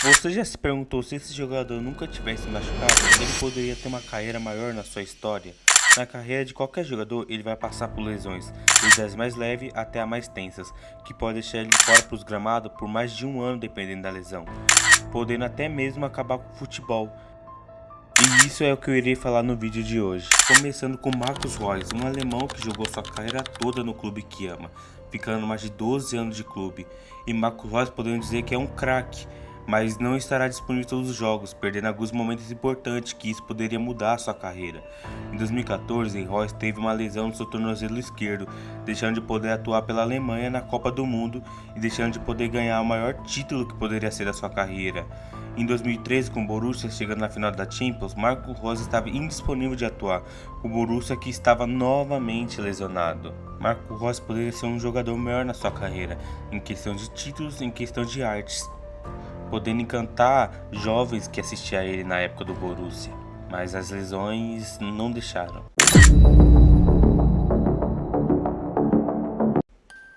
Você já se perguntou se esse jogador nunca tivesse machucado, ele poderia ter uma carreira maior na sua história? Na carreira de qualquer jogador, ele vai passar por lesões, desde as mais leves até as mais tensas, que podem deixar ele fora para os gramados por mais de um ano dependendo da lesão, podendo até mesmo acabar com o futebol. E isso é o que eu irei falar no vídeo de hoje. Começando com Marcus Reus, um alemão que jogou sua carreira toda no clube que ama, ficando mais de 12 anos de clube. E Marcus Reus podemos dizer que é um craque, mas não estará disponível em todos os jogos, perdendo alguns momentos importantes que isso poderia mudar a sua carreira. Em 2014, Reus teve uma lesão no seu tornozelo esquerdo, deixando de poder atuar pela Alemanha na Copa do Mundo e deixando de poder ganhar o maior título que poderia ser da sua carreira. Em 2013, com o Borussia chegando na final da Champions, Marcus Reus estava indisponível de atuar, o Borussia que estava novamente lesionado. Marcus Reus poderia ser um jogador maior na sua carreira, em questão de títulos, em questão de artes, podendo encantar jovens que assistiam a ele na época do Borussia, mas as lesões não deixaram.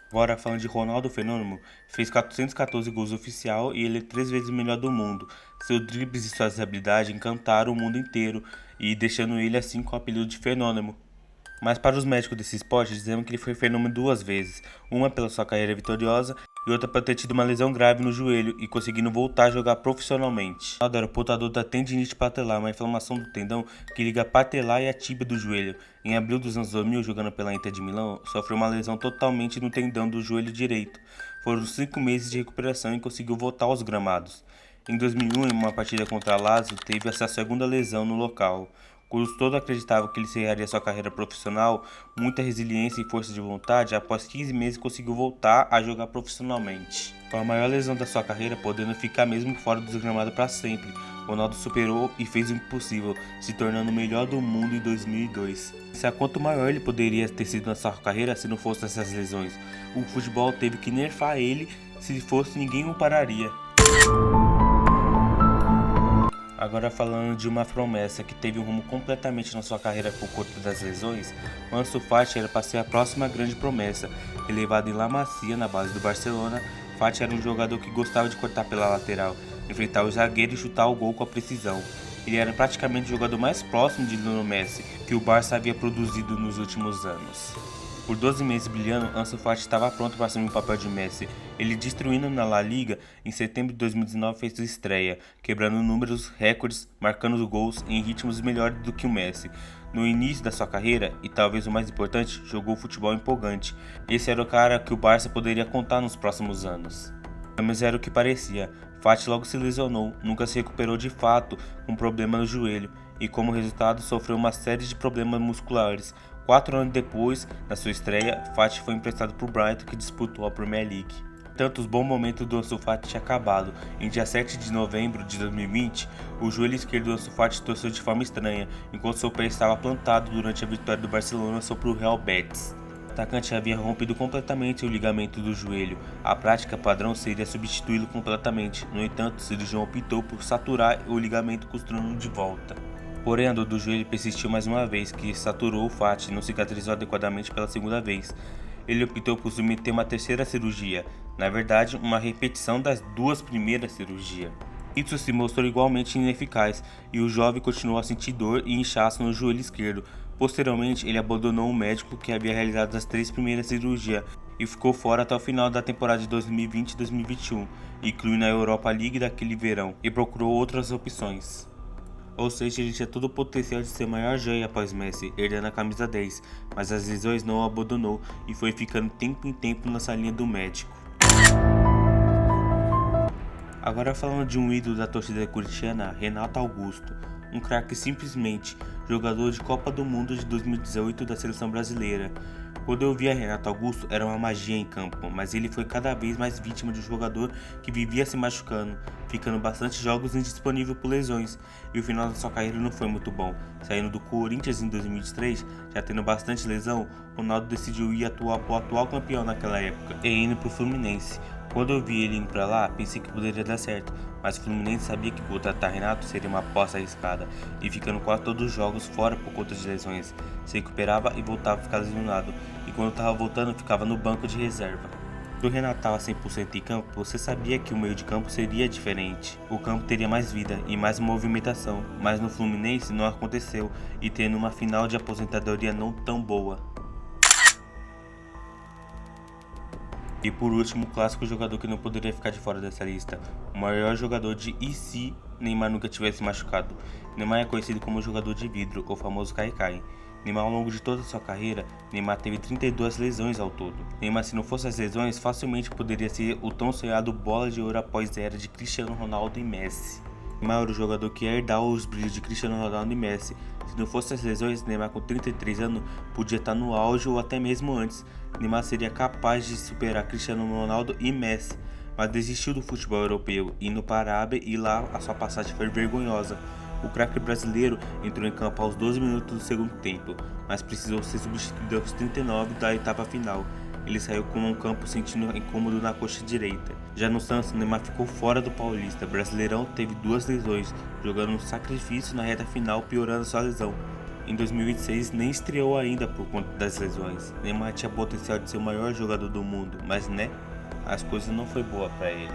Agora falando de Ronaldo Fenômeno, fez 414 gols oficial e ele é 3 vezes o melhor do mundo. Seus dribles e suas habilidades encantaram o mundo inteiro e deixando ele assim com o apelido de Fenômeno. Mas para os médicos desse esporte dizemos que ele foi fenômeno 2 vezes, uma pela sua carreira vitoriosa e outra por ter tido uma lesão grave no joelho e conseguindo voltar a jogar profissionalmente. Ronaldo era portador da tendinite patelar, uma inflamação do tendão que liga a patelar e a tíbia do joelho. Em abril dos anos 2000, jogando pela Inter de Milão, sofreu uma lesão totalmente no tendão do joelho direito. Foram 5 meses de recuperação e conseguiu voltar aos gramados. Em 2001, em uma partida contra a Lazio, teve essa segunda lesão no local. Quando todos acreditavam que ele encerraria sua carreira profissional, muita resiliência e força de vontade, após 15 meses conseguiu voltar a jogar profissionalmente. Foi a maior lesão da sua carreira, podendo ficar mesmo fora dos gramados para sempre. Ronaldo superou e fez o impossível, se tornando o melhor do mundo em 2002. Sabe quanto maior ele poderia ter sido na sua carreira se não fosse essas lesões? O futebol teve que nerfar ele, se fosse ninguém o pararia. Agora falando de uma promessa que teve um rumo completamente na sua carreira por conta das lesões, o Ansu Fati era para ser a próxima grande promessa. Elevado em La Masia, na base do Barcelona, Fati era um jogador que gostava de cortar pela lateral, enfrentar o zagueiro e chutar o gol com a precisão. Ele era praticamente o jogador mais próximo de Lionel Messi, que o Barça havia produzido nos últimos anos. Por 12 meses brilhando, Ansu Fati estava pronto para assumir o papel de Messi. Ele destruindo na La Liga, em setembro de 2019 fez sua estreia, quebrando números, recordes, marcando os gols em ritmos melhores do que o Messi. No início da sua carreira, e talvez o mais importante, jogou futebol empolgante. Esse era o cara que o Barça poderia contar nos próximos anos. Mas era o que parecia. Fati logo se lesionou, nunca se recuperou de fato, com problema no joelho, e como resultado sofreu uma série de problemas musculares. 4 anos depois, na sua estreia, Fati foi emprestado para o Brighton, que disputou a Premier League. Tanto os bons momentos do Ansu Fati tinham acabado. Em dia 7 de novembro de 2020, o joelho esquerdo do Ansu Fati torceu de forma estranha, enquanto seu pé estava plantado durante a vitória do Barcelona sobre o Real Betis. O atacante havia rompido completamente o ligamento do joelho. A prática padrão seria substituí-lo completamente. No entanto, o cirurgião optou por saturar o ligamento costurando de volta. Porém, a dor do joelho persistiu mais uma vez, que saturou o Fati e não cicatrizou adequadamente pela segunda vez. Ele optou por submeter uma terceira cirurgia, na verdade, uma repetição das 2 primeiras cirurgias. Isso se mostrou igualmente ineficaz e o jovem continuou a sentir dor e inchaço no joelho esquerdo. Posteriormente, ele abandonou o médico que havia realizado as 3 primeiras cirurgias e ficou fora até o final da temporada de 2020 e 2021, incluindo a Europa League daquele verão, e procurou outras opções. Ou seja, ele tinha todo o potencial de ser maior joia após Messi, herdando a camisa 10, mas as lesões não o abandonou e foi ficando tempo em tempo na salinha do médico. Agora falando de um ídolo da torcida corintiana, Renato Augusto, um craque simplesmente, jogador de Copa do Mundo de 2018 da seleção brasileira. Quando eu via Renato Augusto, era uma magia em campo, mas ele foi cada vez mais vítima de um jogador que vivia se machucando, ficando bastante jogos indisponível por lesões, e o final da sua carreira não foi muito bom. Saindo do Corinthians em 2023, já tendo bastante lesão, Ronaldo decidiu ir atuar para o atual campeão naquela época, e indo para o Fluminense. Quando eu vi ele indo pra lá, pensei que poderia dar certo, mas o Fluminense sabia que contratar Renato seria uma aposta arriscada, e ficando quase todos os jogos fora por conta de lesões. Se recuperava e voltava a ficar lesionado, e quando estava voltando ficava no banco de reserva. Quando o Renato estava 100% em campo, você sabia que o meio de campo seria diferente. O campo teria mais vida e mais movimentação, mas no Fluminense não aconteceu e tendo uma final de aposentadoria não tão boa. E por último, o clássico jogador que não poderia ficar de fora dessa lista, o maior jogador de "e se Neymar nunca tivesse machucado". Neymar é conhecido como jogador de vidro, o famoso Kai-Kai. Neymar, ao longo de toda a sua carreira, Neymar teve 32 lesões ao todo. Neymar, se não fosse as lesões, facilmente poderia ser o tão sonhado bola de ouro após a era de Cristiano Ronaldo e Messi. Neymar era o jogador que ia herdar os brilhos de Cristiano Ronaldo e Messi. Se não fosse as lesões, Neymar com 33 anos podia estar no auge ou até mesmo antes. Neymar seria capaz de superar Cristiano Ronaldo e Messi, mas desistiu do futebol europeu, indo para a Arábia e lá a sua passagem foi vergonhosa. O craque brasileiro entrou em campo aos 12 minutos do segundo tempo, mas precisou ser substituído aos 39 da etapa final. Ele saiu com um campo sentindo incômodo na coxa direita. Já no Santos, Neymar ficou fora do Paulista. Brasileirão teve 2 lesões, jogando um sacrifício na reta final, piorando sua lesão. Em 2026 nem estreou ainda por conta das lesões. Neymar tinha potencial de ser o maior jogador do mundo, mas as coisas não foi boa para ele.